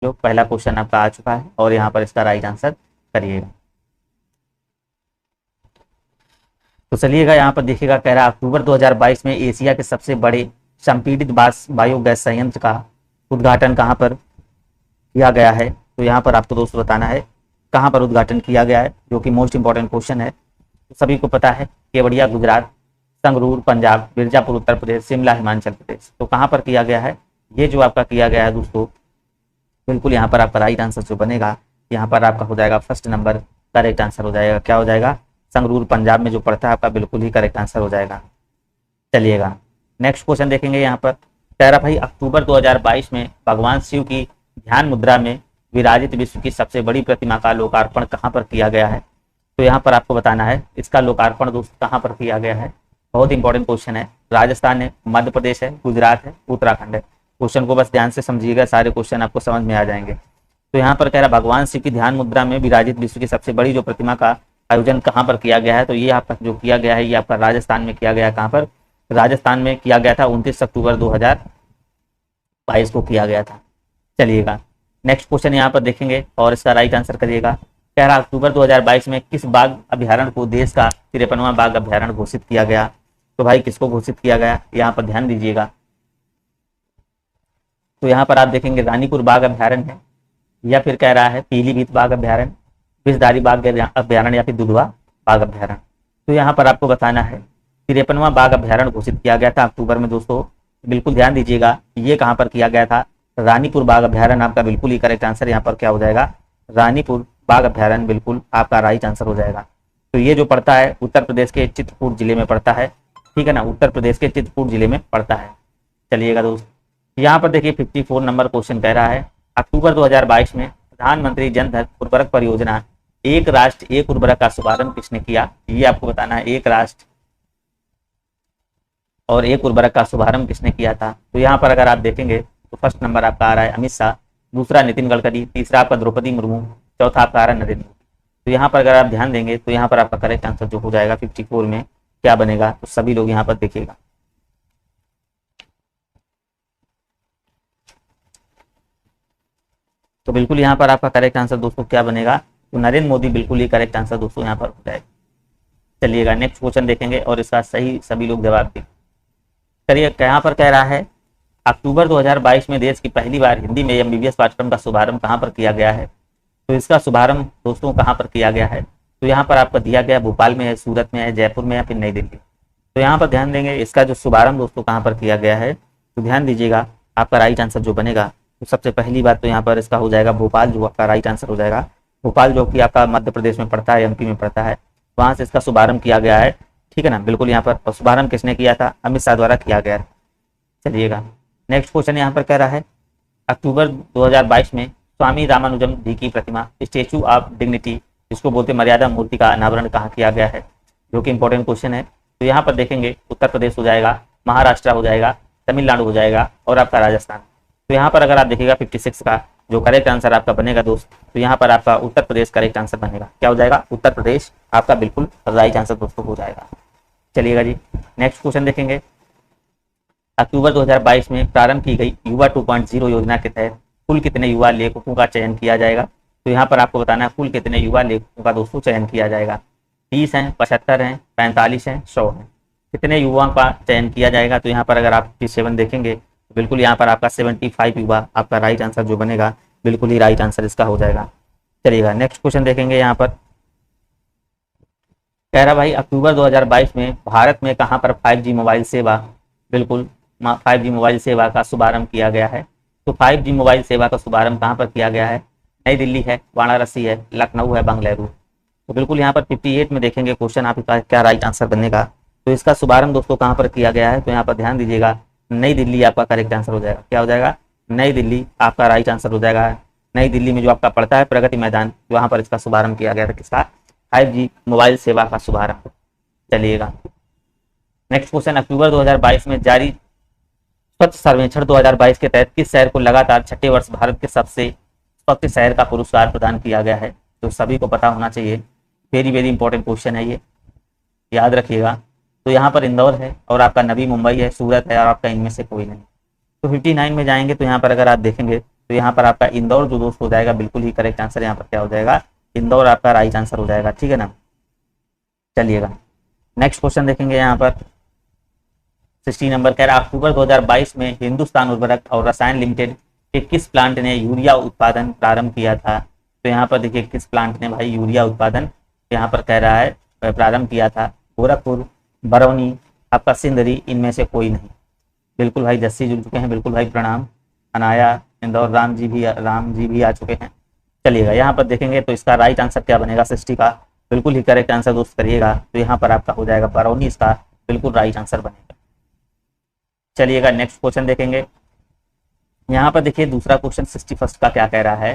हो पहला क्वेश्चन आपका आ चुका है और यहाँ पर इसका राइट आंसर करिएगा। तो चलिएगा यहाँ पर देखिएगा, कह रहा है अक्टूबर 2022 में एशिया के सबसे बड़े संपीड़ित बायोगैस संयंत्र का उद्घाटन कहाँ पर किया गया है। तो यहाँ पर आपको दोस्तों बताना है कहाँ पर उद्घाटन किया गया है, जो कि मोस्ट इंपॉर्टेंट क्वेश्चन है। तो सभी को पता है केवड़िया गुजरात, संगरूर पंजाब, मिर्जापुर उत्तर प्रदेश, शिमला हिमाचल प्रदेश। तो कहाँ पर किया गया है, ये जो आपका किया गया है दोस्तों, बिल्कुल यहाँ पर आपका राइट आंसर जो बनेगा यहाँ पर आपका हो जाएगा फर्स्ट नंबर करेक्ट आंसर हो जाएगा। क्या हो जाएगा, संगरूर पंजाब में जो पड़ता है आपका बिल्कुल ही करेक्ट आंसर हो जाएगा। चलिएगा नेक्स्ट क्वेश्चन देखेंगे। यहाँ पर कह रहा भाई अक्टूबर 2022 में भगवान शिव की ध्यान मुद्रा में विराजित विश्व की सबसे बड़ी प्रतिमा का लोकार्पण कहाँ पर किया गया है। तो यहाँ पर आपको बताना है इसका लोकार्पण दोस्त कहाँ पर किया गया है। बहुत इंपॉर्टेंट क्वेश्चन है। राजस्थान है, मध्य प्रदेश है, गुजरात है, उत्तराखंड है। क्वेश्चन को बस ध्यान से समझिएगा, सारे क्वेश्चन आपको समझ में आ जाएंगे। तो यहाँ पर कह रहा भगवान शिव की ध्यान मुद्रा में विराजित विश्व की सबसे बड़ी जो प्रतिमा का आयोजन कहाँ पर किया गया है। तो ये आपका जो किया गया है ये आपका राजस्थान में किया गया। कहाँ पर, राजस्थान में किया गया था। 29 अक्टूबर 2022 को किया गया था। चलिएगा नेक्स्ट क्वेश्चन यहाँ पर देखेंगे और इसका राइट आंसर करिएगा। कह रहा अक्टूबर 2022 में किस बाघ अभ्यारण्य को देश का 53वां बाघ अभ्यारण्य घोषित किया गया। तो भाई किसको घोषित किया गया, यहाँ पर ध्यान दीजिएगा। तो यहाँ पर आप देखेंगे रानीपुर बाघ अभ्यारण्य है, या फिर कह रहा है पीलीभीत बाघ अभ्यारण्य, विषधारी बाघ अभ्यारण्य, या फिर दुधवा बाघ अभ्यारण्य। तो यहाँ पर आपको बताना है 53वां बाघ अभ्यारण्य घोषित किया गया था अक्टूबर में दोस्तों। बिल्कुल ध्यान दीजिएगा, ये कहाँ पर किया गया था, रानीपुर बाघ अभ्यारण्य आपका बिल्कुल ही करेक्ट आंसर यहाँ पर क्या हो जाएगा, रानीपुर बाघ अभ्यारण्य बिल्कुल आपका राइट आंसर हो जाएगा। तो ये जो पड़ता है उत्तर प्रदेश के चित्रकूट जिले में पड़ता है, ठीक है ना, उत्तर प्रदेश के चित्रकूट जिले में पड़ता है। चलिएगा दोस्त यहाँ पर देखिए 54 नंबर क्वेश्चन कह रहा है अक्टूबर 2022 में प्रधानमंत्री जन धन उर्वरक परियोजना एक राष्ट्र एक उर्वरक का शुभारंभ किसने किया। ये आपको बताना है, एक राष्ट्र और एक उर्वरक का शुभारंभ किसने किया था। तो यहाँ पर अगर आप देखेंगे तो फर्स्ट नंबर आपका आ रहा है अमित शाह, दूसरा नितिन गडकरी, तीसरा आपका द्रौपदी मुर्मू, चौथा आपका आ रहा है नरेंद्र मोदी। तो यहाँ पर अगर आप ध्यान देंगे तो यहाँ पर आपका करेक्ट आंसर जो हो जाएगा 54 में क्या बनेगा, तो सभी लोग यहाँ पर देखिएगा। तो बिल्कुल यहाँ पर आपका करेक्ट आंसर दोस्तों क्या बनेगा, तो नरेंद्र मोदी बिल्कुल ही करेक्ट आंसर दोस्तों यहाँ पर हो जाएगा। चलिएगा नेक्स्ट क्वेश्चन देखेंगे और इसका सही सभी लोग जवाब देंगे। चलिए यहाँ पर कह रहा है अक्टूबर 2022 में देश की पहली बार हिंदी में एमबीबीएस पाठ्यक्रम का शुभारंभ कहाँ पर किया गया है। तो इसका शुभारंभ दोस्तों कहाँ पर किया गया है, तो यहाँ पर आपका दिया गया भोपाल में है, सूरत में है, जयपुर में, या फिर नई दिल्ली। तो यहाँ पर ध्यान देंगे इसका जो शुभारंभ दोस्तों कहाँ पर किया गया है। तो ध्यान दीजिएगा आपका राइट आंसर जो बनेगा, तो सबसे पहली बात तो यहाँ पर इसका हो जाएगा भोपाल, जो आपका राइट आंसर हो जाएगा। भोपाल जो कि आपका मध्य प्रदेश में पड़ता है, एमपी में पड़ता है, वहाँ से इसका शुभारंभ किया गया है, ठीक है ना, बिल्कुल यहाँ पर। और शुभारंभ किसने किया था, अमित शाह द्वारा किया गया। चलिएगा नेक्स्ट क्वेश्चन यहाँ पर कह रहा है अक्टूबर 2022 में स्वामी रामानुजम जी की प्रतिमा स्टेचू ऑफ डिग्निटी, जिसको बोलते मर्यादा मूर्ति, का अनावरण कहाँ किया गया है, जो कि इंपॉर्टेंट क्वेश्चन है। तो यहाँ पर देखेंगे उत्तर प्रदेश हो जाएगा, महाराष्ट्र हो जाएगा, तमिलनाडु हो जाएगा और आपका राजस्थान। तो यहाँ पर अगर आप देखिएगा 56 का जो करेक्ट आंसर आपका बनेगा दोस्त, तो यहाँ पर आपका उत्तर प्रदेश करेक्ट आंसर बनेगा। क्या हो जाएगा, उत्तर प्रदेश आपका बिल्कुल राइट आंसर दोस्तों हो जाएगा। चलिएगा जी नेक्स्ट क्वेश्चन देखेंगे। अक्टूबर 2022 में प्रारंभ की गई युवा 2.0 योजना के तहत कुल कितने युवा लेखकों का चयन किया जाएगा। तो यहाँ पर आपको बताना है कुल कितने युवा लेखकों का दोस्तों चयन किया जाएगा। 30 हैं, 75 हैं, 45 हैं, 100 हैं, कितने युवाओं का चयन किया जाएगा। तो यहाँ पर अगर आप 57 देखेंगे तो बिल्कुल यहाँ पर आपका 75 युवा आपका राइट आंसर जो बनेगा, बिल्कुल ही राइट आंसर इसका हो जाएगा। चलिएगा नेक्स्ट क्वेश्चन देखेंगे। यहाँ पर कह रहा भाई अक्टूबर 2022 में भारत में कहाँ पर 5G मोबाइल सेवा, बिल्कुल 5G मोबाइल सेवा का शुभारंभ किया गया है। तो 5G मोबाइल सेवा का शुभारंभ कहाँ पर किया गया है, नई दिल्ली है, वाराणसी है, लखनऊ है, बेंगलुरु। तो बिल्कुल यहाँ पर 58 में देखेंगे क्वेश्चन आपका क्या राइट आंसर बनेगा। तो इसका शुभारंभ दोस्तों कहाँ पर किया गया है, तो यहाँ पर ध्यान दीजिएगा नई दिल्ली आपका करेक्ट आंसर हो जाएगा। क्या हो जाएगा, नई दिल्ली आपका राइट आंसर हो जाएगा। नई दिल्ली में जो आपका पड़ता है प्रगति मैदान, वहाँ पर इसका शुभारंभ किया गया था, किसका, 5G मोबाइल सेवा का शुभारंभ। चलिएगा नेक्स्ट क्वेश्चन अक्टूबर 2022 में जारी स्वच्छ सर्वेक्षण 2022 के तहत किस शहर को लगातार छठे वर्ष भारत के सबसे स्वच्छ शहर का पुरस्कार प्रदान किया गया है। तो सभी को पता होना चाहिए, वेरी वेरी इंपॉर्टेंट क्वेश्चन है ये, याद रखिएगा। तो यहाँ पर इंदौर है और आपका नवी मुंबई है, सूरत है और आपका इनमें से कोई नहीं। तो 59 में जाएंगे तो यहाँ पर अगर आप देखेंगे तो यहाँ पर आपका इंदौर जो दोस्त हो जाएगा बिल्कुल ही करेक्ट आंसर यहाँ पर क्या हो जाएगा, इंदौर आपका राइट आंसर हो जाएगा। ठीक है ना, चलिएगा नेक्स्ट क्वेश्चन देखेंगे यहाँ पर 60 नंबर कह रहा है अक्टूबर 2022 में हिंदुस्तान उर्वरक और रसायन लिमिटेड के किस प्लांट ने यूरिया उत्पादन प्रारंभ किया था। तो यहाँ पर देखिए किस प्लांट ने भाई यूरिया उत्पादन यहाँ पर कह रहा है प्रारंभ किया था। गोरखपुर, बरौनी, आपका सिंदरी, इनमें से कोई नहीं। बिल्कुल भाई जस्सी जुड़ चुके हैं, बिल्कुल भाई प्रणाम। अनाया, इंदौर, राम जी भी आ चुके हैं। चलिएगा यहाँ पर देखेंगे तो इसका राइट आंसर क्या बनेगा 60 का, बिल्कुल ही करेक्ट आंसर दोस्त करिएगा। तो यहाँ पर आपका हो जाएगा बरौनी, इसका बिल्कुल राइट आंसर बनेगा। चलिएगा नेक्स्ट क्वेश्चन देखेंगे। यहाँ पर देखिए दूसरा क्वेश्चन 61 का क्या कह रहा है।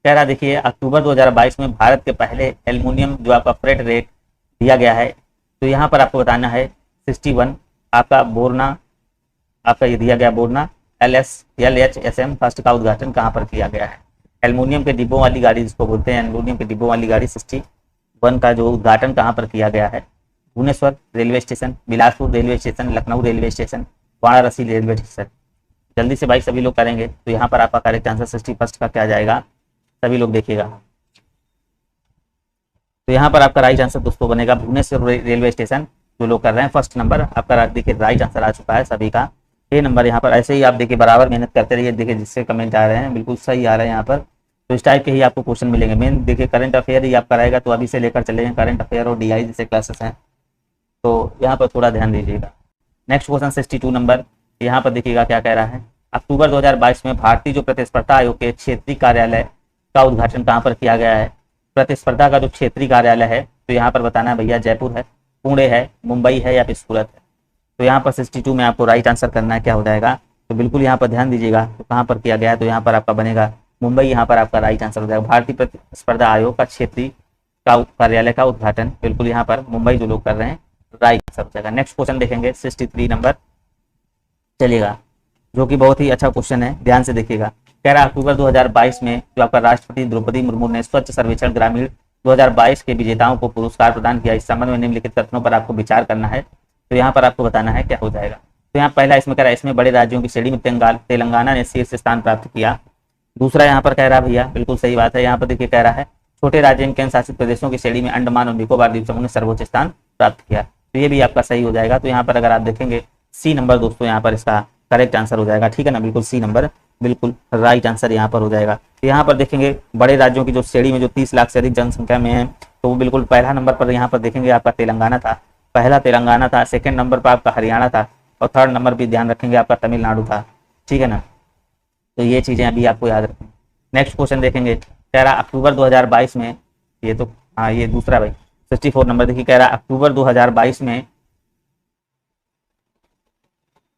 कह रहा देखिए अक्टूबर 2022 में भारत के पहले एल्युमिनियम जो आपका फ्रेट रेट दिया गया है। तो यहाँ पर आपको बताना है 61 आपका बोरना, आपका ये दिया गया बोरना LHSM फर्स्ट का उद्घाटन कहाँ पर किया गया है। एल्युमिनियम के डिब्बों वाली गाड़ी जिसको बोलते हैं, एल्युमिनियम के डिब्बों वाली गाड़ी 61 का जो उद्घाटन कहाँ पर किया गया है। Bhubaneswar railway station, Bilaspur railway station, Lucknow railway station, Varanasi railway station. जल्दी से भाई सभी लोग करेंगे। तो यहाँ पर आपका करेक्ट आंसर 61 का क्या जाएगा, सभी लोग देखिएगा। तो यहाँ पर आपका राइट आंसर दोस्तों बनेगा भुवनेश्वर रेलवे स्टेशन। जो लोग कर रहे हैं फर्स्ट नंबर आपका देखिए राइट आंसर आ चुका है सभी का। ए नंबर यहाँ पर ऐसे ही आप देखिए बराबर मेहनत करते रहिए। देखिए जिससे कमेंट आ रहे हैं बिल्कुल सही आ रहे हैं यहाँ पर, तो इस टाइप के ही आपको क्वेश्चन मिलेंगे। मेन देखिए करंट अफेयर ही आप कराएगा, तो अभी से लेकर चले जाएं करंट अफेयर और DI जैसे क्लासेस हैं, तो यहाँ पर थोड़ा ध्यान दीजिएगा। नेक्स्ट क्वेश्चन 62 नंबर, यहाँ पर देखिएगा क्या कह रहा है। अक्टूबर 2022 में भारतीय जो प्रतिस्पर्धा आयोग के क्षेत्रीय कार्यालय का उद्घाटन कहाँ पर किया गया है। प्रतिस्पर्धा का जो क्षेत्रीय कार्यालय है तो यहाँ पर बताना है भैया जयपुर है, पुणे है, मुंबई है या फिर सूरत है। तो यहाँ पर 62 में आपको राइट आंसर करना है, क्या हो जाएगा। तो बिल्कुल यहाँ पर ध्यान दीजिएगा तो कहाँ पर किया गया है। तो यहाँ पर आपका बनेगा मुंबई, यहाँ पर आपका राइट आंसर हो जाएगा। भारतीय प्रतिस्पर्धा आयोग का क्षेत्रीय का कार्यालय का उद्घाटन बिल्कुल यहाँ पर मुंबई जो लोग कर रहे हैं राइट आंसर हो जाएगा। नेक्स्ट क्वेश्चन देखेंगे 63 नंबर, चलिएगा जो कि बहुत ही अच्छा क्वेश्चन है, ध्यान से देखिएगा। कह रहा अक्टूबर 2022 में जो आपका राष्ट्रपति द्रौपदी मुर्मू ने स्वच्छ सर्वेक्षण ग्रामीण 2022 के विजेताओं को पुरस्कार प्रदान किया। इस संबंध में निम्नलिखित कथनों पर आपको विचार करना है। तो यहाँ पर आपको बताना है क्या हो जाएगा। तो यहाँ पहला इसमें कह रहा है इसमें बड़े राज्यों की श्रेणी में तेलंगाना ने शीर्ष स्थान प्राप्त किया। दूसरा यहाँ पर कह रहा भैया बिल्कुल सही बात है, यहाँ पर देखिए कह रहा है छोटे राज्य एवं केंद्र शासित प्रदेशों की श्रेणी में अंडमान और निकोबार द्वीप समूह ने सर्वोच्च स्थान प्राप्त किया। तो ये भी आपका सही हो जाएगा। तो यहाँ पर अगर आप देखेंगे C नंबर दोस्तों यहाँ पर इसका करेक्ट आंसर हो जाएगा। ठीक है ना, बिल्कुल C नंबर बिल्कुल राइट आंसर यहाँ पर हो जाएगा। यहाँ पर देखेंगे बड़े राज्यों की जो श्रेणी में जो 30 लाख से अधिक जनसंख्या में है तो वो बिल्कुल पहला नंबर पर यहाँ पर देखेंगे आपका तेलंगाना था, पहला तेलंगाना था। सेकंड नंबर पर आपका हरियाणा था और थर्ड नंबर भी ध्यान रखेंगे आपका तमिलनाडु था। ठीक है ना, तो ये चीजें अभी आपको याद रखें। नेक्स्ट क्वेश्चन देखेंगे, कह रहा अक्टूबर 2022 में, ये तो हाँ ये दूसरा भाई 64 नंबर देखिए, कह रहा अक्टूबर 2022 में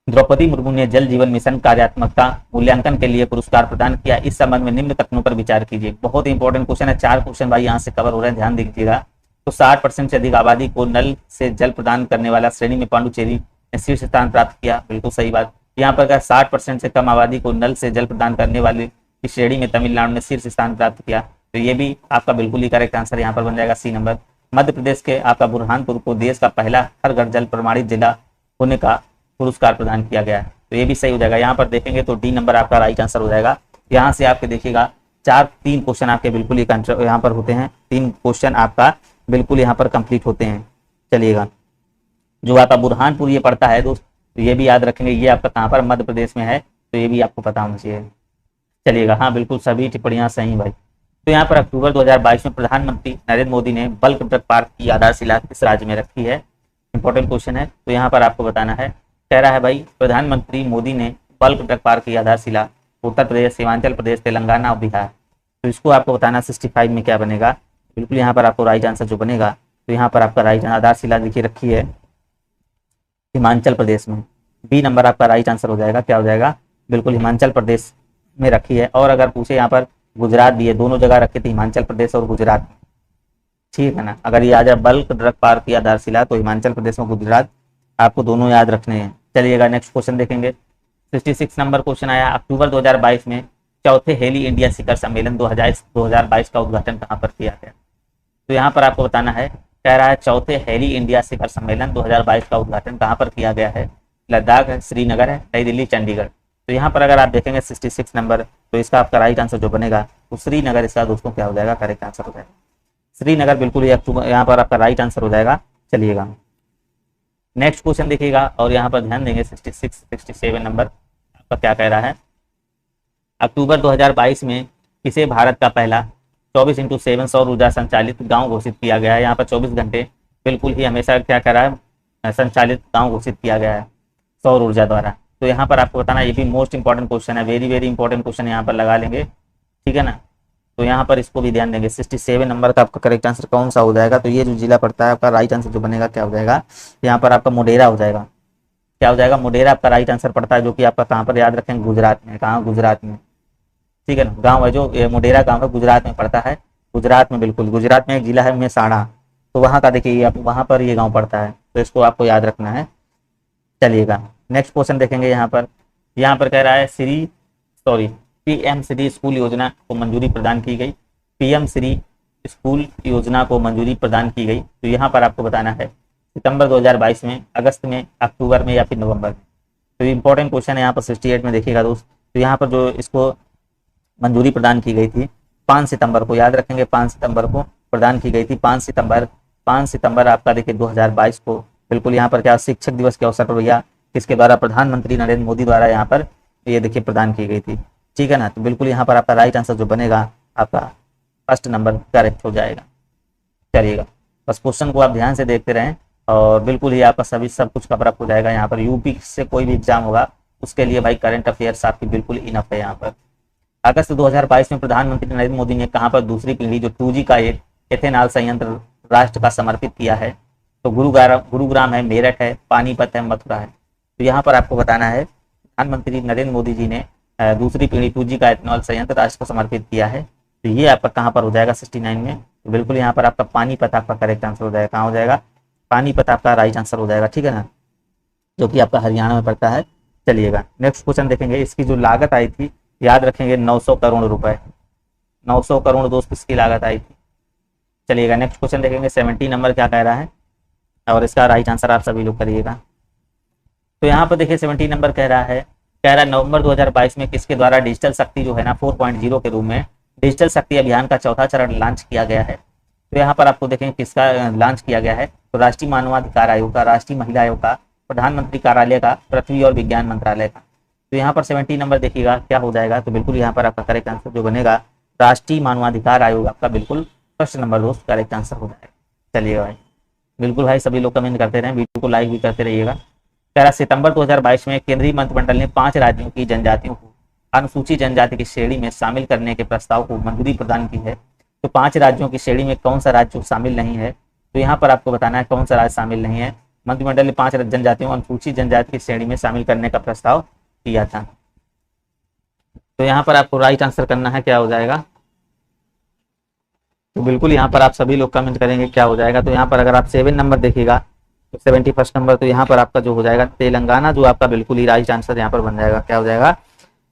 द्रौपदी मुर्मू ने जल जीवन मिशन कार्यात्मकता मूल्यांकन के लिए पुरस्कार प्रदान किया। इस संबंध में निम्न कथनों पर विचार कीजिए। बहुत इंपॉर्टेंट क्वेश्चन है, 4 क्वेश्चन भाई यहाँ से कवर हो रहे हैं, ध्यान दीजिएगा। तो 60% से अधिक आबादी को नल से जल प्रदान करने वाला श्रेणी में पांडुचेरी ने शीर्ष स्थान प्राप्त किया, बिल्कुल सही बात। यहाँ पर 60% से कम आबादी को नल से जल प्रदान करने वाली की श्रेणी में तमिलनाडु ने शीर्ष स्थान प्राप्त किया। तो ये भी आपका बिल्कुल ही करेक्ट आंसर यहाँ पर बन जाएगा C नंबर। मध्य प्रदेश के आपका बुरहानपुर को देश का पहला हर घर जल प्रमाणित जिला होने का पुरस्कार प्रदान किया गया है। तो ये भी सही हो जाएगा। यहाँ पर देखेंगे तो D नंबर आपका राइट आंसर हो जाएगा। यहाँ से आपके देखिएगा 3 क्वेश्चन आपके बिल्कुल ही यहाँ पर होते हैं, 3 क्वेश्चन आपका बिल्कुल यहाँ पर कंप्लीट होते हैं। चलिएगा जो आपका बुरहानपुर ये पड़ता है दोस्त, तो ये भी याद रखेंगे, ये आपका कहाँ पर मध्य प्रदेश में है, तो ये भी आपको पता होना चाहिए। चलिएगा हाँ बिल्कुल सभी टिप्पणियां सही भाई। तो यहाँ पर अक्टूबर 2022 में प्रधानमंत्री नरेंद्र मोदी ने बल्क ड्रग पार्क की आधारशिला किस राज्य में रखी है। इंपॉर्टेंट क्वेश्चन है, तो यहाँ पर आपको बताना है। कह रहा है भाई प्रधानमंत्री मोदी ने बल्क ड्रग पार्क की आधारशिला उत्तर प्रदेश, हिमाचल प्रदेश, तेलंगाना और बिहार। तो इसको आपको बताना 65 में क्या बनेगा। बिल्कुल यहाँ पर आपको राइट आंसर जो बनेगा, तो यहाँ पर आपका राइट आधारशिला देखिए रखी है हिमाचल प्रदेश में। B नंबर आपका राइट आंसर हो जाएगा, क्या हो जाएगा, बिल्कुल हिमाचल प्रदेश में रखी है। और अगर पूछे यहाँ पर गुजरात भी है, दोनों जगह रखे थे, हिमाचल प्रदेश और गुजरात। ठीक है ना, अगर ये आ जाए बल्क ड्रग पार्क की आधारशिला तो हिमाचल प्रदेश और गुजरात आपको दोनों याद रखने हैं। चलिएगा नेक्स्ट क्वेश्चन देखेंगे। 66 नंबर क्वेश्चन आया, अक्टूबर 2022 में चौथे हेली इंडिया शिखर सम्मेलन 2022 का उद्घाटन कहाँ पर किया गया। तो यहाँ पर आपको बताना है, कह रहा है चौथे हेली इंडिया शिखर सम्मेलन 2022 का उद्घाटन कहाँ पर किया गया है। लद्दाख है, श्रीनगर है, नई दिल्ली, चंडीगढ़। तो यहाँ पर अगर आप देखेंगे 66 नंबर, तो इसका आपका राइट आंसर जो बनेगा तो श्रीनगर इसका दोस्तों क्या हो जाएगा, करेक्ट आंसर हो जाएगा। श्रीनगर बिल्कुल ये अक्टूबर यहाँ पर आपका राइट आंसर हो जाएगा। चलिएगा नेक्स्ट क्वेश्चन देखिएगा और यहाँ पर ध्यान देंगे 67 नंबर आपका क्या कह रहा है। अक्टूबर 2022 में किसे भारत का पहला 24x7 सौर ऊर्जा संचालित गांव घोषित किया गया है। यहाँ पर 24 घंटे बिल्कुल ही हमेशा क्या कह रहा है, संचालित गांव घोषित किया गया है सौर ऊर्जा द्वारा। तो यहाँ पर आपको बताना, ये भी मोस्ट इंपॉर्टेंट क्वेश्चन है, वेरी वेरी इंपॉर्टेंट क्वेश्चन यहाँ पर लगा लेंगे, ठीक है ना। तो यहाँ पर इसको भी ध्यान देंगे। 67 नंबर का आपका करेक्ट आंसर कौन सा हो जाएगा, तो ये जो जिला पड़ता है आपका राइट आंसर जो बनेगा क्या हो जाएगा, यहाँ पर आपका मोढेरा हो जाएगा। क्या हो जाएगा, मोढेरा आपका राइट आंसर पड़ता है, जो कि आपका कहाँ पर याद रखेंगे, गुजरात में। कहाँ, गुजरात में, ठीक है ना। गाँव है जो मोढेरा गाँव है, गुजरात में पड़ता है। गुजरात में, बिल्कुल गुजरात में एक जिला है मेसाणा, तो वहाँ का देखिए आप, वहाँ पर ये गाँव पड़ता है, तो इसको आपको याद रखना है। चलिएगा नेक्स्ट क्वेश्चन देखेंगे। यहाँ पर कह रहा है पीएम श्री स्कूल योजना को मंजूरी प्रदान की गई। पीएम श्री स्कूल योजना को मंजूरी प्रदान की गई, तो यहाँ पर आपको बताना है सितंबर 2022 में, अगस्त में, अक्टूबर में या फिर नवंबर में। तो इंपॉर्टेंट क्वेश्चन है यहाँ पर 68 में देखिएगा दोस्त। तो यहाँ पर जो इसको मंजूरी प्रदान की गई थी 5 सितंबर को, याद रखेंगे 5 सितंबर को प्रदान की गई थी। 5 सितंबर आपका देखिए 2022 को, बिल्कुल यहाँ पर क्या शिक्षक दिवस के अवसर पर भैया किसके द्वारा, प्रधानमंत्री नरेंद्र मोदी द्वारा यहाँ पर ये देखिए प्रदान की गई थी, ठीक है ना। तो बिल्कुल यहाँ पर आपका राइट आंसर जो बनेगा आपका फर्स्ट नंबर करेक्ट हो जाएगा। चलिएगा बस क्वेश्चन को आप ध्यान से देखते रहें और बिल्कुल ही आपका सभी सब कुछ कवर अप हो जाएगा। यहाँ पर यूपी से कोई भी एग्जाम होगा उसके लिए भाई करंट अफेयर्स आपकी बिल्कुल इनफ है। यहाँ पर अगस्त 2022 में प्रधानमंत्री नरेंद्र मोदी ने कहाँ पर दूसरी पीढ़ी जो 2G का एक एथेनॉल संयंत्र राष्ट्र का समर्पित किया है, तो गुरुग्राम है, मेरठ है, पानीपत है, मथुरा है। तो यहाँ पर आपको बताना है प्रधानमंत्री नरेंद्र मोदी जी ने दूसरी पीढ़ी 2G का एथेनॉल संयंत्र राष्ट्र को समर्पित किया है, तो ये आपका कहाँ पर हो जाएगा 69 में। तो बिल्कुल यहाँ पर आपका पानीपत आपका करेक्ट आंसर हो जाएगा। कहाँ हो जाएगा, पानीपत आपका राइट आंसर हो जाएगा, ठीक है ना, जो कि आपका हरियाणा में पड़ता है। चलिएगा नेक्स्ट क्वेश्चन देखेंगे। इसकी जो लागत आई थी याद रखेंगे 900 करोड़ रुपए, 900 करोड़ दोस्त इसकी लागत आई थी। चलिएगा नेक्स्ट क्वेश्चन देखेंगे। 70 नंबर क्या कह रहा है और इसका राइट आंसर आप सभी लोग करिएगा। तो यहाँ पर देखिए 70 नंबर कह रहा है नवंबर 2022 में किसके द्वारा डिजिटल शक्ति जो है ना 4.0 के रूप में डिजिटल शक्ति अभियान का चौथा चरण लॉन्च किया गया है। तो यहाँ पर आपको देखेंगे किसका लॉन्च किया गया है, तो राष्ट्रीय मानवाधिकार आयोग का, राष्ट्रीय महिला आयोग का, प्रधानमंत्री कार्यालय का, पृथ्वी और विज्ञान मंत्रालय का। तो यहाँ पर 70 नंबर देखिएगा क्या हो जाएगा, तो बिल्कुल यहाँ पर आपका करेक्ट आंसर जो बनेगा राष्ट्रीय मानवाधिकार आयोग आपका बिल्कुल फर्स्ट नंबर दोस्त करेक्ट आंसर हो जाएगा। चलिएगा भाई बिल्कुल भाई सभी लोग कमेंट करते रहें, वीडियो को लाइक भी करते रहिएगा। 13 सितंबर 2022 में केंद्रीय मंत्रिमंडल ने 5 राज्यों की जनजातियों को अनुसूचित जनजाति की श्रेणी में शामिल करने के प्रस्ताव को मंजूरी प्रदान की है। तो 5 राज्यों की श्रेणी में कौन सा राज्य शामिल नहीं है, तो यहाँ पर आपको बताना है कौन सा राज्य शामिल नहीं है। मंत्रिमंडल ने 5 जनजातियों को अनुसूचित जनजाति की श्रेणी में शामिल करने का प्रस्ताव किया था। तो यहाँ पर आपको राइट आंसर करना है, क्या हो जाएगा, तो बिल्कुल यहाँ पर आप सभी लोग कमेंट करेंगे क्या हो जाएगा। तो यहाँ पर अगर आप 7 नंबर देखिएगा तो 71 नंबर, तो यहाँ पर आपका जो हो जाएगा तेलंगाना, जो आपका बिल्कुल ही राइट आंसर यहाँ पर बन जाएगा। क्या हो जाएगा,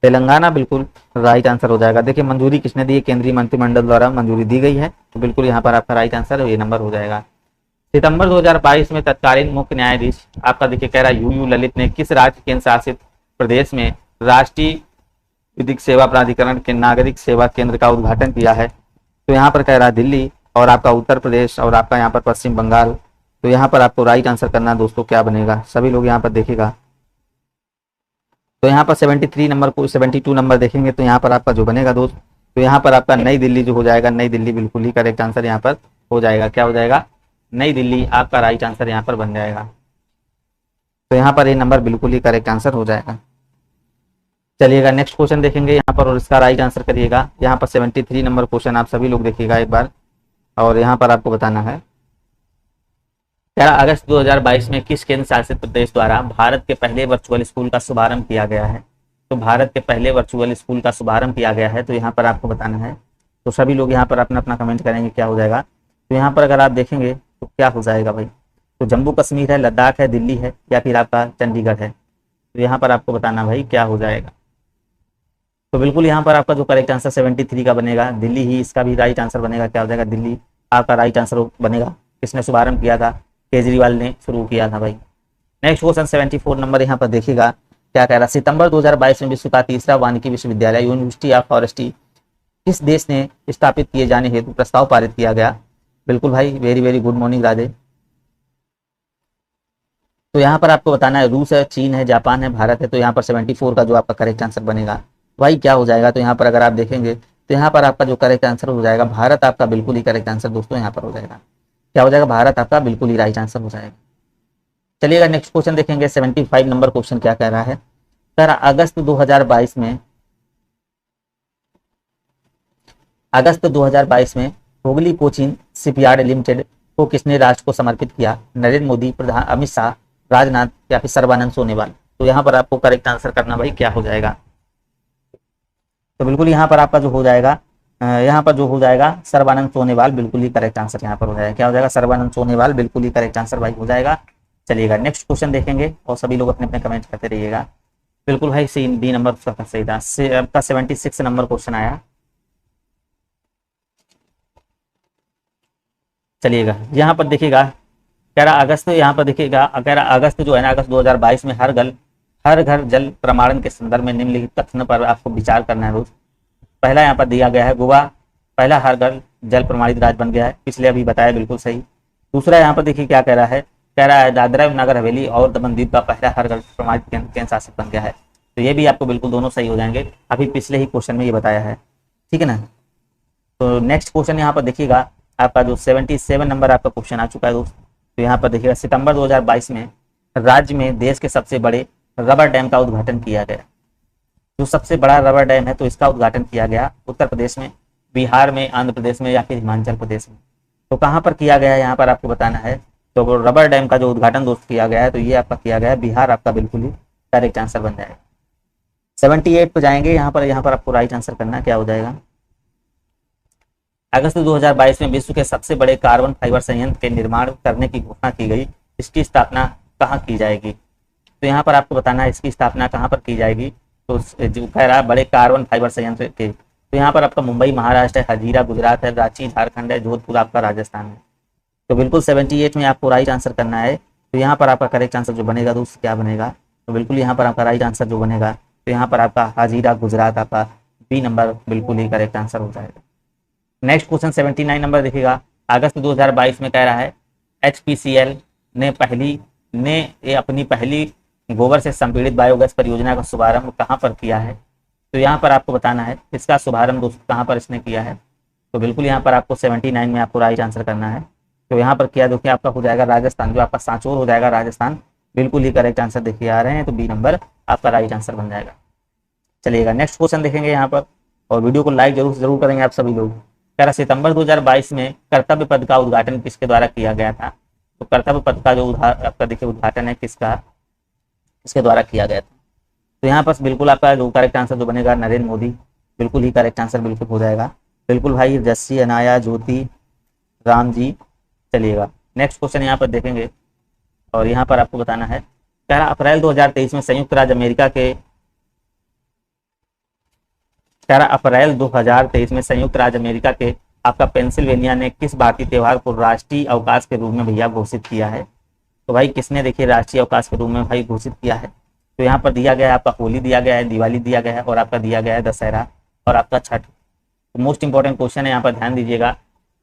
तेलंगाना बिल्कुल राइट आंसर हो जाएगा। देखिए मंजूरी किसने दी है, केंद्रीय मंत्रिमंडल द्वारा मंजूरी दी गई है, तो बिल्कुल यहाँ पर आपका राइट आंसर ये नंबर हो जाएगा। सितंबर 2022 में तत्कालीन मुख्य न्यायाधीश आपका देखिए कह रहा है यू ललित ने किस राज्य केंद्र शासित प्रदेश में राष्ट्रीय विधिक सेवा प्राधिकरण के नागरिक सेवा केंद्र का उद्घाटन किया है। तो यहाँ पर कह रहा है दिल्ली और आपका उत्तर प्रदेश और आपका यहाँ पर पश्चिम बंगाल। तो यहाँ पर आपको राइट आंसर करना है दोस्तों, क्या बनेगा, सभी लोग यहाँ पर देखिएगा। तो यहाँ पर 73 नंबर को 72 नंबर देखेंगे तो यहाँ पर आपका जो बनेगा दोस्त, तो यहाँ पर आपका नई दिल्ली जो हो जाएगा, नई दिल्ली बिल्कुल ही करेक्ट आंसर यहाँ पर हो जाएगा। क्या हो जाएगा, नई दिल्ली आपका राइट आंसर यहाँ पर बन जाएगा। तो यहाँ पर ये नंबर बिल्कुल ही करेक्ट आंसर हो जाएगा। चलिएगा नेक्स्ट क्वेश्चन देखेंगे यहाँ पर और इसका राइट आंसर करिएगा। यहाँ पर 73 नंबर क्वेश्चन आप सभी लोग देखिएगा एक बार, और यहाँ पर आपको बताना है 13 अगस्त 2022 में किस केंद्र शासित प्रदेश द्वारा भारत के पहले वर्चुअल स्कूल का शुभारंभ किया गया है। तो भारत के पहले वर्चुअल स्कूल का शुभारंभ किया गया है, तो यहाँ पर आपको बताना है। तो सभी लोग यहाँ पर अपना अपना कमेंट करेंगे क्या हो जाएगा। तो यहाँ पर अगर आप देखेंगे तो क्या हो जाएगा भाई, तो जम्मू कश्मीर है, लद्दाख है, दिल्ली है या फिर आपका चंडीगढ़ है। तो यहाँ पर आपको बताना भाई क्या हो जाएगा। तो बिल्कुल यहाँ पर आपका जो करेक्ट आंसर 73 का बनेगा, दिल्ली ही इसका भी राइट आंसर बनेगा। क्या हो जाएगा, दिल्ली आपका राइट आंसर बनेगा। किसने शुभारंभ किया था, केजरीवाल ने शुरू किया था भाई। नेक्स्ट क्वेश्चन 74 नंबर यहाँ पर देखिएगा। क्या कह रहा है, सितंबर 2022 में विश्व का तीसरा वानिकी विश्वविद्यालय यूनिवर्सिटी ऑफ फॉरेस्ट्री किस देश ने स्थापित किए जाने हेतु प्रस्ताव पारित किया गया। बिल्कुल भाई, very very good morning Radhe. तो यहाँ पर आपको बताना है रूस है, चीन है, जापान है, भारत है। तो यहाँ पर 74 का जो आपका करेक्ट आंसर बनेगा भाई क्या हो जाएगा। तो यहाँ पर अगर आप देखेंगे तो यहाँ पर आपका जो करेक्ट आंसर हो जाएगा भारत, आपका बिल्कुल ही करेक्ट आंसर दोस्तों यहाँ पर हो जाएगा। क्या हो जाएगा, भारत आपका बिल्कुल ही राइट आंसर हो जाएगा। चलिएगा नेक्स्ट क्वेश्चन देखेंगे। 75 नंबर क्वेश्चन क्या कह रहा है, सर अगस्त 2022 में हुगली कोचिन शिपयार्ड लिमिटेड को किसने राष्ट्र को समर्पित किया। नरेंद्र मोदी, प्रधान अमित शाह, राजनाथ या फिर सर्बानंद सोनोवाल। तो यहाँ पर आपको करेक्ट आंसर करना भाई क्या हो जाएगा। तो बिल्कुल यहाँ पर आपका जो हो जाएगा, यहाँ पर जो हो जाएगा सर्बानंद सोनोवाल बिल्कुल ही करेक्ट आंसर यहाँ पर हो जाएगा। क्या हो जाएगा, सर्बानंद सोनोवाल बिल्कुल ही करेक्ट आंसर भाई हो जाएगा। चलिएगा नेक्स्ट क्वेश्चन देखेंगे और सभी लोग अपने अपने कमेंट करते रहिएगा। बिल्कुल भाई सी डी नंबर उसका सही था। आपका 76 नंबर क्वेश्चन आया। चलिएगा यहाँ पर देखिएगा, कह रहा अगस्त, यहाँ पर देखिएगा कह रहा अगस्त जो है ना, अगस्त 2022 में हर घर जल प्रमाणन के संदर्भ में निम्नलिखित कथन पर आपको विचार करना है रोज। पहला यहाँ पर दिया गया है, गोवा पहला हर घर जल प्रमाणित राज्य बन गया है, पिछले अभी बताया बिल्कुल सही। दूसरा यहाँ पर देखिए क्या कह रहा है, कह रहा है दादरा नगर हवेली और दमन दीव का पहला हर घर प्रमाणित केंद्र शासित बन गया है। तो ये भी आपको बिल्कुल दोनों सही हो जाएंगे, अभी पिछले ही क्वेश्चन में ये बताया है, ठीक है ना। तो नेक्स्ट क्वेश्चन यहाँ पर देखिएगा, आपका जो 77 नंबर आपका क्वेश्चन आ चुका है दोस्त। तो यहाँ पर देखिएगा, सितंबर 2022 में राज्य में देश के सबसे बड़े रबर डैम का उद्घाटन किया गया। जो सबसे बड़ा रबर डैम है तो इसका उद्घाटन किया गया उत्तर प्रदेश में, बिहार में, आंध्र प्रदेश में या फिर हिमाचल प्रदेश में। तो कहाँ पर किया गया है यहाँ पर आपको बताना है। तो रबर डैम का जो उद्घाटन दोस्त किया गया है तो ये आपका किया गया है बिहार, आपका बिल्कुल ही करेक्ट आंसर बन जाएगा। 78 पे जाएंगे, यहाँ पर आपको राइट आंसर करना क्या हो जाएगा। अगस्त 2022 में विश्व के सबसे बड़े कार्बन फाइबर संयंत्र के निर्माण करने की घोषणा की गई, इसकी स्थापना कहाँ की जाएगी। तो यहाँ पर आपको बताना है इसकी स्थापना कहाँ पर की जाएगी। तो जो कह रहा है बड़े कार्बन फाइबर संयंत्र के, तो यहाँ पर आपका मुंबई महाराष्ट्र है, हजीरा गुजरात है, रांची झारखंड है, जोधपुर आपका राजस्थान है। तो बिल्कुल 78 में आपको राइट आंसर करना है। तो यहाँ पर आपका करेक्ट आंसर जो बनेगा दोस्त क्या बनेगा, तो बिल्कुल यहाँ पर आपका राइट आंसर जो बनेगा तो यहाँ पर आपका हजीरा गुजरात, आपका बी नंबर बिल्कुल ही करेक्ट आंसर हो जाएगा। नेक्स्ट क्वेश्चन 79 नंबर देखिएगा, अगस्त 2022 में कह रहा है HPCL ने अपनी पहली गोबर से संपीड़ित बायोगैस परियोजना का शुभारंभ कहाँ पर किया है। तो यहाँ पर आपको बताना है इसका शुभारंभ दोस्तों कहाँ पर इसने किया है। तो बिल्कुल यहाँ पर आपको 79 में आपको राइट आंसर करना है। तो यहाँ पर किया देखिए आपका हो जाएगा राजस्थान, जो आपका सांचौर हो जाएगा राजस्थान, बिल्कुल ही करेक्ट आंसर देखिए आ रहे हैं। तो बी नंबर आपका राइट आंसर बन जाएगा। चलिएगा नेक्स्ट क्वेश्चन देखेंगे यहाँ पर, और वीडियो को लाइक जरूर करेंगे आप सभी लोग। कह रहा सितंबर 2022 में कर्तव्य पद का उद्घाटन किसके द्वारा किया गया था। तो कर्तव्य पद का जो आपका देखिए उद्घाटन है किसके द्वारा किया गया था। तो यहाँ पर बिल्कुल आपका जो करेक्ट आंसर जो बनेगा नरेंद्र मोदी, बिल्कुल ही करेक्ट आंसर बिल्कुल हो जाएगा। बिल्कुल भाई जस्सी, अनाया, ज्योति, राम जी। चलिएगा नेक्स्ट क्वेश्चन यहाँ पर देखेंगे, और यहाँ पर आपको बताना है, कह रहा अप्रैल 2023 में संयुक्त राज्य अमेरिका के अप्रैल 2023 में संयुक्त राज्य अमेरिका के आपका पेंसिल्वेनिया ने किस भारतीय त्यौहार को राष्ट्रीय अवकाश के रूप में भैया घोषित किया है। तो भाई किसने देखिए राष्ट्रीय अवकाश के रूप में भाई घोषित किया है। तो यहाँ पर दिया गया है आपका होली दिया गया है, दिवाली दिया गया है, और आपका दिया गया है दशहरा और आपका छठ। तो मोस्ट इंपॉर्टेंट क्वेश्चन है, यहाँ पर ध्यान दीजिएगा।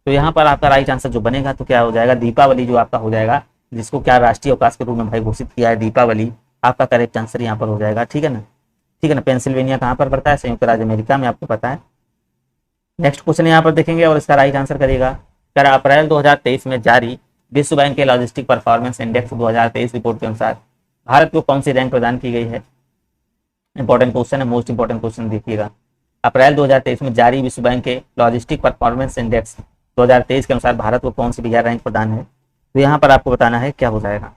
तो यहाँ पर आपका राइट आंसर जो बनेगा तो क्या हो जाएगा, दीपावली जो आपका हो जाएगा, जिसको क्या राष्ट्रीय अवकाश के रूप में भाई घोषित किया है, दीपावली आपका करेक्ट आंसर यहाँ पर हो जाएगा। ठीक है ना, ठीक है ना। पेंसिल्वेनिया कहाँ पर पड़ता है, संयुक्त राज्य अमेरिका में, आपको पता है। नेक्स्ट क्वेश्चन यहाँ पर देखेंगे और इसका राइट आंसर करिएगा। कह रहा अप्रैल 2023 में जारी विश्व बैंक के लॉजिस्टिक परफॉर्मेंस इंडेक्स 2023 रिपोर्ट के अनुसार भारत को कौन सी रैंक प्रदान की गई है। इंपॉर्टेंट क्वेश्चन है, मोस्ट इंपॉर्टेंट क्वेश्चन देखिएगा। अप्रैल 2023 में जारी विश्व बैंक के लॉजिस्टिक परफॉर्मेंस इंडेक्स 2023 के अनुसार भारत को कौन सी भैया रैंक प्रदान है। तो यहाँ पर आपको बताना है क्या हो जाएगा।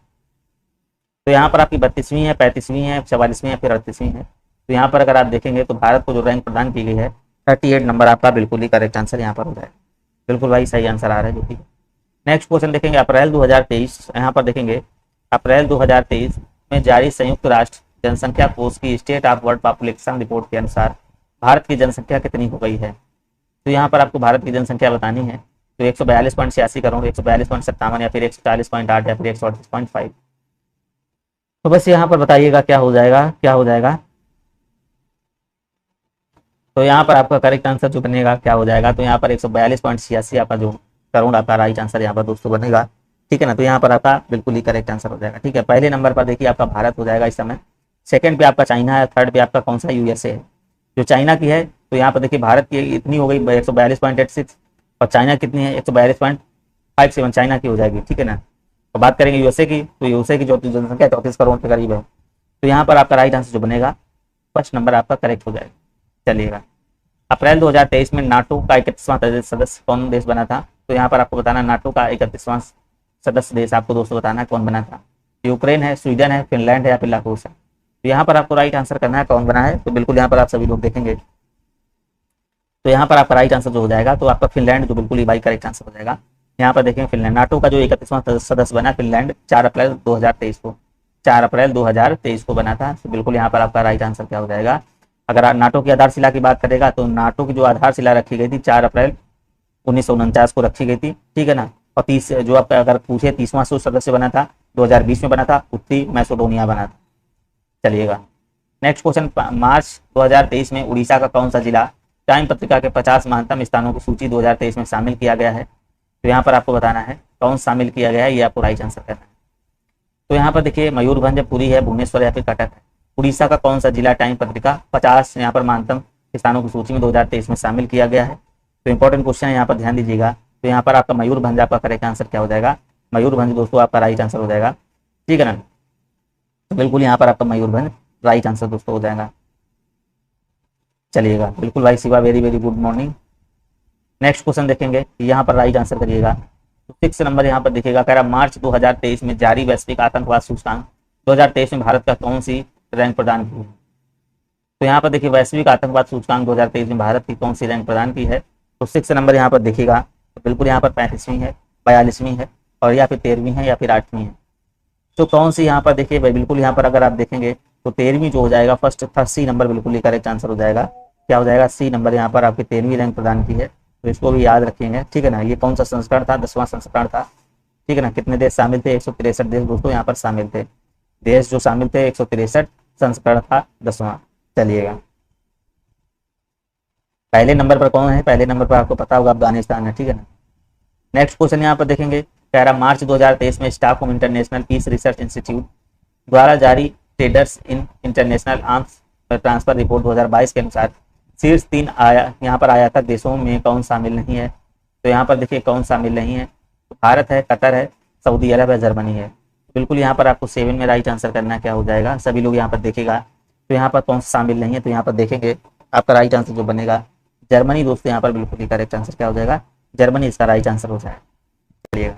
तो यहाँ पर आपकी 32वीं है, 35वीं है, 44वीं है, फिर 38वीं है। तो यहाँ पर अगर आप देखेंगे तो भारत को जो रैंक प्रदान की गई है 38 नंबर आपका बिल्कुल ही करेक्ट आंसर यहाँ पर हो जाएगा। बिल्कुल भाई सही आंसर आ रहा है जो कि। नेक्स्ट क्वेश्चन देखेंगे, अप्रैल 2023, यहाँ पर देखेंगे अप्रैल 2023 में जारी संयुक्त राष्ट्र जनसंख्या कोष की state of world population report के अनुसार भारत की जनसंख्या कितनी हो गई है। तो यहाँ पर आपको भारत की जनसंख्या बतानी है। तो 142.86 करोड़, 142.57 या फिर 140.8 या फिर 138.5। तो बस यहाँ पर बताइएगा क्या हो जाएगा, क्या हो जाएगा। तो यहाँ पर आपका करेक्ट आंसर जो बनेगा क्या हो जाएगा, तो यहाँ पर 142.86 आपका जो करोड़ आपका राइट आंसर यहाँ पर दोस्तों बनेगा। ठीक है ना, तो यहाँ पर आपका बिल्कुल ही करेक्ट आंसर हो जाएगा। ठीक है, पहले नंबर पर देखिए आपका भारत हो जाएगा इस समय, सेकंड पे आपका चाइना है, थर्ड पे आपका कौन सा यूएसए है। जो चाइना की है तो यहाँ पर देखिए भारत की इतनी हो गई 142.86 और चाइना कितनी है 142.57 चाइना की हो जाएगी। ठीक है ना, और बात करेंगे यूएसए की, तो यूएसए की जो जनसंख्या 34 करोड़ के करीब है। तो यहाँ पर आपका राइट आंसर जो बनेगा फर्स्ट नंबर आपका करेक्ट हो जाएगा। चलिएगा, अप्रैल 2023 में नाटो का 31वां सदस्य कौन देश बना था, तो यहाँ पर आपको बताना नाटो का 31वां सदस्य देश आपको दोस्तों बताना है कौन बना था। यूक्रेन है, स्वीडन है, फिनलैंड है या फिर लाओस है। तो यहाँ पर आपको राइट आंसर करना है कौन बना है, तो बिल्कुल यहाँ पर आप सभी लोग देखेंगे तो यहाँ पर आपका राइट आंसर जो हो जाएगा तो आपका फिनलैंड जो बिल्कुल ही भाई करेक्ट आंसर हो जाएगा। यहाँ पर देखेंगे फिनलैंड, नाटो का जो 31वां सदस्य बना फिनलैंड 4 अप्रैल 2023 को, 4 अप्रैल 2023 को बना था। तो बिल्कुल यहाँ पर आपका राइट आंसर क्या हो जाएगा। अगर नाटो की आधारशिला की बात करेगा तो नाटो की जो आधारशिला रखी गई थी 4 अप्रैल 1949 को रखी गई थी। ठीक है ना, और 30 जो आपका अगर पूछे 30वां सदस्य बना था 2020 में बना था, उत्तरी मैसेडोनिया बना था। चलिएगा नेक्स्ट क्वेश्चन, मार्च 2023 में उड़ीसा का कौन सा जिला टाइम पत्रिका के 50 महानतम स्थानों की सूची 2023 में शामिल किया गया है। तो यहाँ पर आपको बताना है कौन शामिल किया गया है, ये आपको राइट आंसर करना है। तो यहाँ पर देखिए मयूरभंज, पुरी है, भुवनेश्वर या फिर कटक है। उड़ीसा का कौन सा जिला टाइम पत्रिका 50 यहाँ पर महानतम स्थानों की सूची में 2023 में शामिल किया गया है। तो इंपॉर्टेंट क्वेश्चन है, यहाँ पर ध्यान दीजिएगा। तो यहाँ पर आपका मयूरभंज आपका करेक्ट आंसर क्या हो जाएगा, मयूरभंज दोस्तों आपका राइट आंसर हो जाएगा। ठीक है ना, तो बिल्कुल यहाँ पर आपका मयूरभंज राइट आंसर दोस्तों हो जाएगा। चलिएगा बिल्कुल भाई Shiva, very very good morning. Next question देखेंगे, यहाँ पर राइट आंसर करिएगा। तो 6 नंबर यहाँ पर देखिएगा, कह रहा मार्च 2023 में जारी वैश्विक आतंकवाद सूचकांक 2023 में भारत का कौन सी रैंक प्रदान की है। तो यहाँ पर देखिए वैश्विक आतंकवाद सूचकांक 2023 में भारत की कौन सी रैंक प्रदान की है। तो 6 नंबर यहाँ पर देखिएगा, तो बिल्कुल यहाँ पर 35वीं है, 42वीं है और या फिर 13वीं है या फिर 8वीं है। तो कौन सी यहाँ पर देखिए बिल्कुल यहाँ पर अगर आप देखेंगे तो 13वीं जो हो जाएगा फर्स्ट था, सी नंबर बिल्कुल करेक्ट आंसर हो जाएगा। क्या हो जाएगा, सी नंबर यहाँ पर आपकी 13वीं रैंक प्रदान की है। तो इसको भी याद रखेंगे। ठीक है ना, ये कौन सा संस्करण था, 10वां संस्करण था। ठीक है ना, कितने देश शामिल थे, 163 देश दोस्तों यहाँ पर शामिल थे। देश जो शामिल थे 163 संस्करण था 10वां। चलिएगा पहले नंबर पर कौन है, पहले नंबर पर आपको पता होगा अफगानिस्तान है। ठीक है ना, नेक्स्ट क्वेश्चन यहाँ पर देखेंगे, कह रहा मार्च 2023 में Stockholm International Peace Research Institute द्वारा जारी traders in international arms transfer report 2022 के अनुसार शीर्ष 3 यहाँ पर आयातक देशों में कौन शामिल नहीं है। तो यहाँ पर देखिए कौन शामिल नहीं है, तो भारत है, कतर है, सऊदी अरब है, जर्मनी है। बिल्कुल यहाँ पर आपको 7 में राइट आंसर करना क्या हो जाएगा, सभी लोग यहाँ पर देखेगा तो यहाँ पर कौन सा शामिल नहीं है। तो यहाँ पर देखेंगे आपका राइट आंसर जो बनेगा जर्मनी दोस्तों, यहाँ पर बिल्कुल ही करेक्ट आंसर क्या हो जाएगा, जर्मनी इसका राइट आंसर हो जाएगा। चलिएगा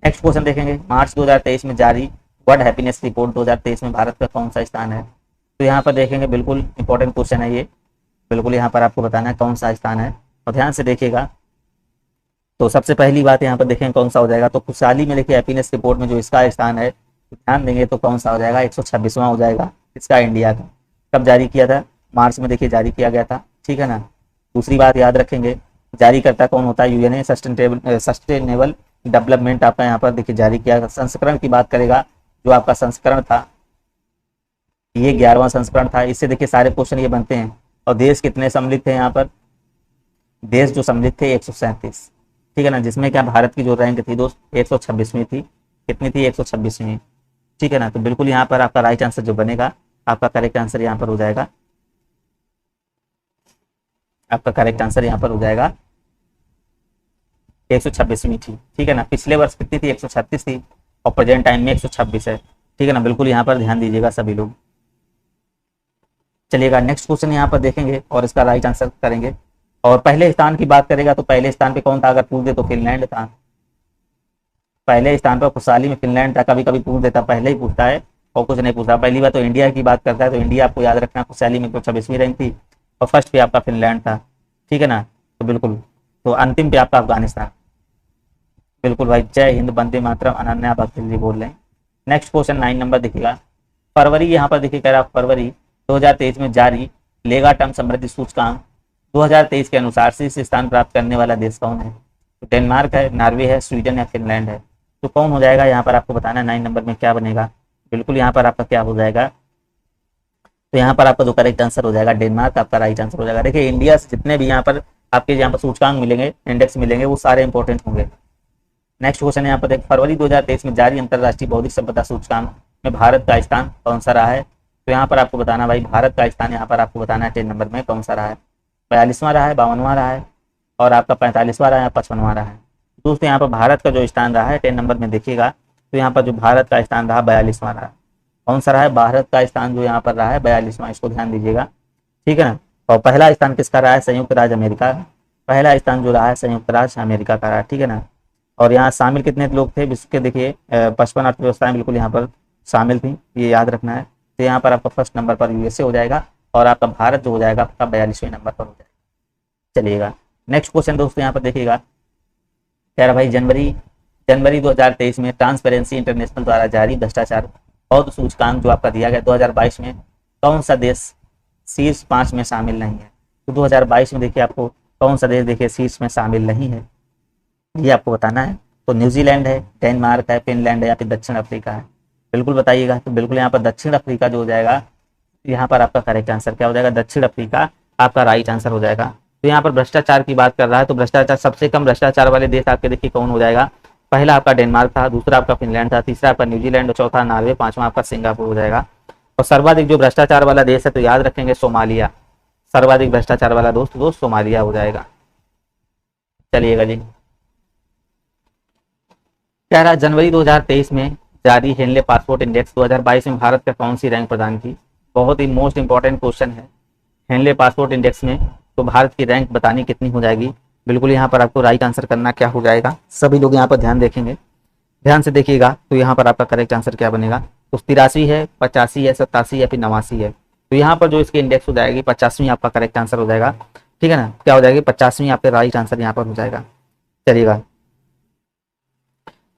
नेक्स्ट क्वेश्चन देखेंगे, मार्च 2023 में जारी वर्ल्ड हैप्पीनेस रिपोर्ट 2023 में भारत का कौन सा स्थान है। तो यहाँ पर देखेंगे बिल्कुल इंपॉर्टेंट क्वेश्चन है ये, बिल्कुल यहाँ पर आपको बताना है कौन सा स्थान है और ध्यान से देखिएगा। तो सबसे पहली बात यहाँ पर देखेंगे कौन सा हो जाएगा, तो खुशहाली में देखिए हैप्पीनेस रिपोर्ट में जो इसका स्थान है ध्यान देंगे तो कौन सा हो जाएगा, 126वां हो जाएगा इसका इंडिया का। कब जारी किया था, मार्च में देखिए जारी किया गया था। ठीक है ना, दूसरी बात याद रखेंगे जारी करता कौन होता है, यूएनए सस्टेनेबल डेवलपमेंट आपका यहाँ पर देखिए जारी किया। संस्करण की बात करेगा, जो आपका संस्करण था ये 11वां संस्करण था। इससे देखिए सारे क्वेश्चन ये बनते हैं। और देश कितने सम्मिलित थे यहाँ पर, देश जो सम्मिलित थे 137। ठीक है ना, जिसमें क्या भारत की जो रैंक थी दोस्त 126वीं थी। कितनी थी, 126वीं। ठीक है ना, तो बिल्कुल यहाँ पर आपका राइट आंसर जो बनेगा, आपका करेक्ट आंसर यहाँ पर हो जाएगा, आपका करेक्ट आंसर यहाँ पर हो जाएगा 126वीं थी। ठीक है ना, पिछले वर्ष कितनी थी, 136 थी और प्रेजेंट टाइम में 126 है। ठीक है ना, बिल्कुल यहाँ पर ध्यान दीजिएगा सभी लोग। चलिएगा नेक्स्ट क्वेश्चन यहाँ पर देखेंगे और इसका राइट आंसर करेंगे। और पहले स्थान की बात करेगा तो पहले स्थान पे कौन था, अगर पूछ दे तो फिनलैंड था। पहले स्थान पर खुशहाली में फिनलैंड था। कभी कभी पूछ देता, पहले ही पूछता है और कुछ नहीं पूछता। पहली बार तो इंडिया की बात करता है, तो इंडिया आपको याद रखना खुशहाली में 126वीं रैंक थी और फर्स्ट पे आपका फिनलैंड था। ठीक है ना, तो बिल्कुल तो अंतिम पे आपका अफगानिस्तान। बिल्कुल भाई, जय हिंद, वंदे मातरम, अनन्या भक्ति जी बोल रहे हैं। नेक्स्ट क्वेश्चन 9 नंबर देखिएगा, फरवरी यहाँ पर देखिए कह रहा फरवरी 2023 में जारी लेगा टर्म समृद्धि सूचकांक 2023 के अनुसार शीर्ष स्थान प्राप्त करने वाला देश कौन है। तो डेनमार्क है, नॉर्वे है, स्वीडन है, फिनलैंड है। तो कौन हो जाएगा यहाँ पर आपको बताना है 9 नंबर में क्या बनेगा। बिल्कुल यहाँ पर आपका क्या हो जाएगा, तो यहाँ पर आपका जो करेक्ट आंसर हो जाएगा डेनमार्क आपका राइट आंसर हो जाएगा। देखिए इंडिया से जितने भी यहाँ पर आपके यहाँ पर सूचकांक मिलेंगे, इंडेक्स मिलेंगे, वो सारे इंपॉर्टेंट होंगे। नेक्स्ट क्वेश्चन यहाँ पर देख, फरवरी 2023 में जारी अंतरराष्ट्रीय बौद्धिक संपदा सूचकांक में भारत का स्थान कौन सा रहा है? तो यहाँ पर आपको बताना भाई, भारत का स्थान यहाँ पर आपको बताना है 10 नंबर में कौन सा रहा है। 42वां रहा है, 52वां रहा है, और आपका 45वां रहा है, 55वां रहा है। दोस्तों यहाँ पर भारत का जो स्थान रहा है 10 नंबर में देखिएगा, तो यहाँ पर जो भारत का स्थान रहा 42वां रहा। कौन सा रहा है? भारत का स्थान जो यहाँ पर रहा है 42वां, इसको ध्यान दीजिएगा, ठीक है ना। और पहला स्थान किसका रहा है? संयुक्त राज्य अमेरिका। पहला स्थान जो रहा है संयुक्त राज्य अमेरिका का रहा है, ठीक है ना। और यहाँ शामिल कितने लोग थे विश्व के? देखिए 55 अर्थव्यवस्थाएं बिल्कुल यहाँ पर शामिल थी, ये याद रखना है। तो यहाँ पर आपका फर्स्ट नंबर पर यूएसए हो जाएगा, और आपका भारत जो हो जाएगा आपका 42वें नंबर पर हो जाएगा। चलिएगा नेक्स्ट क्वेश्चन दोस्तों यहाँ पर देखिएगा, कह रहा भाई जनवरी 2023 में ट्रांसपेरेंसी इंटरनेशनल द्वारा जारी भ्रष्टाचार बौद्ध सूचकांक जो आपका दिया गया 2022 में, कौन सा देश शीर्ष 5 में शामिल नहीं है? तो 2022 में देखिए आपको कौन सा देश देखिए शीर्ष में शामिल नहीं है, ये आपको बताना है। तो न्यूजीलैंड है, डेनमार्क है, फिनलैंड है, या फिर दक्षिण अफ्रीका है? बिल्कुल बताइएगा। तो बिल्कुल यहाँ पर दक्षिण अफ्रीका जो हो जाएगा, यहाँ पर आपका करेक्ट आंसर क्या हो जाएगा? दक्षिण अफ्रीका आपका राइट आंसर हो जाएगा। तो यहाँ पर भ्रष्टाचार की बात कर रहा है, तो भ्रष्टाचार सबसे कम भ्रष्टाचार वाले देश आपके देखिए कौन हो जाएगा? पहला आपका डेनमार्क था, दूसरा आपका फिनलैंड था, तीसरा आपका न्यूजीलैंड, और चौथा नॉर्वे, पांचवा आपका सिंगापुर हो जाएगा। और सर्वाधिक जो भ्रष्टाचार वाला देश है तो याद रखेंगे सोमालिया, सर्वाधिक भ्रष्टाचार वाला दोस्त सोमालिया हो जाएगा। चलिएगा जी, कह रहा जनवरी 2023 में जारी हेनले पासपोर्ट इंडेक्स 2022 में भारत का कौन सी रैंक प्रदान की? बहुत ही मोस्ट इंपॉर्टेंट क्वेश्चन है। हेनले पासपोर्ट इंडेक्स में तो भारत की रैंक बतानी कितनी हो जाएगी? बिल्कुल यहाँ पर आपको राइट आंसर करना क्या हो जाएगा, सभी लोग यहाँ पर ध्यान देखेंगे, ध्यान से देखिएगा। तो यहाँ पर आपका करेक्ट आंसर क्या बनेगा? तो 83 है, 85 है, 87 या फिर 89 है। तो यहाँ पर जो इसकी इंडेक्स हो जाएगी 50वीं आपका करेक्ट आंसर हो जाएगा, ठीक है ना। क्या हो जाएगी? 50वीं आपका राइट आंसर यहाँ पर हो जाएगा। चलिएगा,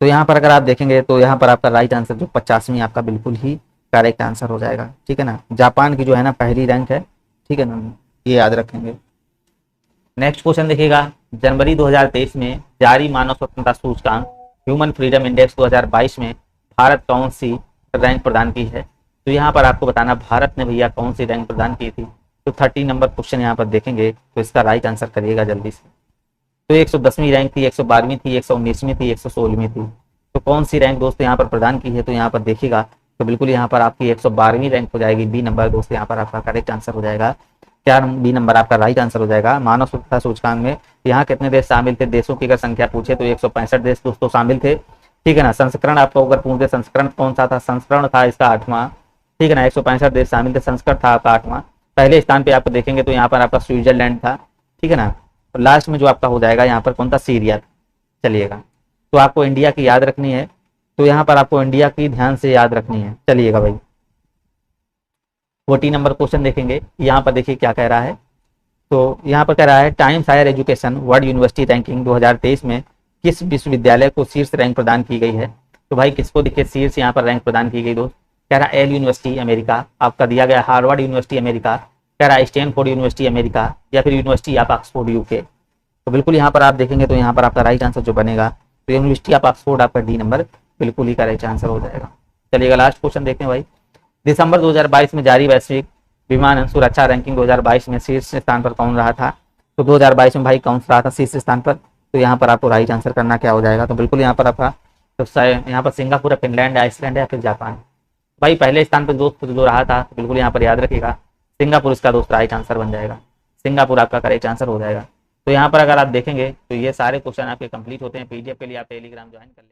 तो यहाँ पर अगर आप देखेंगे तो यहाँ पर आपका राइट आंसर जो 50वीं आपका बिल्कुल ही करेक्ट आंसर हो जाएगा, ठीक है ना। जापान की जो है ना पहली रैंक है, ठीक है ना, ये याद रखेंगे। नेक्स्ट क्वेश्चन देखिएगा, जनवरी 2023 में जारी मानव स्वतंत्रता सूचकांक ह्यूमन फ्रीडम इंडेक्स 2022 में भारत कौन सी रैंक प्रदान की है? तो यहाँ पर आपको बताना भारत ने भैया कौन सी रैंक प्रदान की थी। तो 30 नंबर क्वेश्चन यहाँ पर देखेंगे तो इसका राइट आंसर करिएगा जल्दी से। तो 110वीं रैंक थी, 112वीं थी, 119वीं थी, 116वीं थी। तो कौन सी रैंक दोस्तों यहाँ पर प्रदान की है? तो यहाँ पर देखिएगा तो बिल्कुल यहाँ पर आपकी 112वीं रैंक हो जाएगी, बी नंबर दोस्त यहाँ पर आपका करेक्ट आंसर हो जाएगा। क्या बी नंबर आपका राइट आंसर हो जाएगा। मानव स्वतंत्रता सूचकांक में यहाँ कितने देश शामिल थे? देशों की अगर संख्या पूछे तो 165 देश दोस्तों शामिल थे, ठीक है ना। संस्करण आपको अगर पूछे संस्करण कौन सा था? संस्करण था इसका 8वां, ठीक है ना। 165 देश शामिल थे, संस्करण था आपका 8वां। पहले स्थान पे आपको देखेंगे तो यहाँ पर आपका स्विट्जरलैंड था, ठीक है ना। और लास्ट में जो आपका हो जाएगा यहाँ पर कौन था? सीरिया। चलिएगा, तो आपको इंडिया की याद रखनी है, तो यहाँ पर आपको इंडिया की ध्यान से याद रखनी है। चलिएगा भाई, 40 नंबर क्वेश्चन देखेंगे, यहाँ पर देखिए क्या कह रहा है। तो यहाँ पर कह रहा है Times Higher Education World University Ranking 2023 में किस विश्वविद्यालय को शीर्ष रैंक प्रदान की गई है? तो भाई किसको देखिए शीर्ष यहाँ पर रैंक प्रदान की गई दोस्त? कह रहा है एल यूनिवर्सिटी अमेरिका आपका दिया गया, हार्वर्ड यूनिवर्सिटी अमेरिका, कह रहा है स्टैनफोर्ड यूनिवर्सिटी अमेरिका, या फिर यूनिवर्सिटी ऑफ ऑक्सफोर्ड यूके। तो बिल्कुल यहाँ पर आप देखेंगे तो यहाँ पर आपका राइट आंसर जो बनेगा तो यूनिवर्सिटी ऑफ ऑक्सफोर्ड आपका डी नंबर बिल्कुल ही करेक्ट आंसर हो जाएगा। चलिएगा लास्ट क्वेश्चन देखते हैं भाई, दिसंबर 2022 में जारी वैश्विक विमान सुरक्षा रैंकिंग 2022 में शीर्ष स्थान पर कौन रहा था? तो 2022 में भाई कौन सा रहा था शीर्ष स्थान पर? तो यहाँ पर आपको राइट आंसर करना क्या हो जाएगा? तो बिल्कुल यहाँ पर आपका तो यहाँ पर सिंगापुर, फिनलैंड, आइसलैंड या फिर जापान। भाई पहले स्थान पर दोस्त जो रहा था तो बिल्कुल यहाँ पर याद रखिएगा सिंगापुर इसका दोस्त राइट आंसर बन जाएगा। सिंगापुर आपका करेक्ट आंसर हो जाएगा। तो यहाँ पर अगर आप देखेंगे तो ये सारे क्वेश्चन आपके कंप्लीट होते हैं। पीडीएफ के लिए आप टेलीग्राम ज्वाइन कर लें।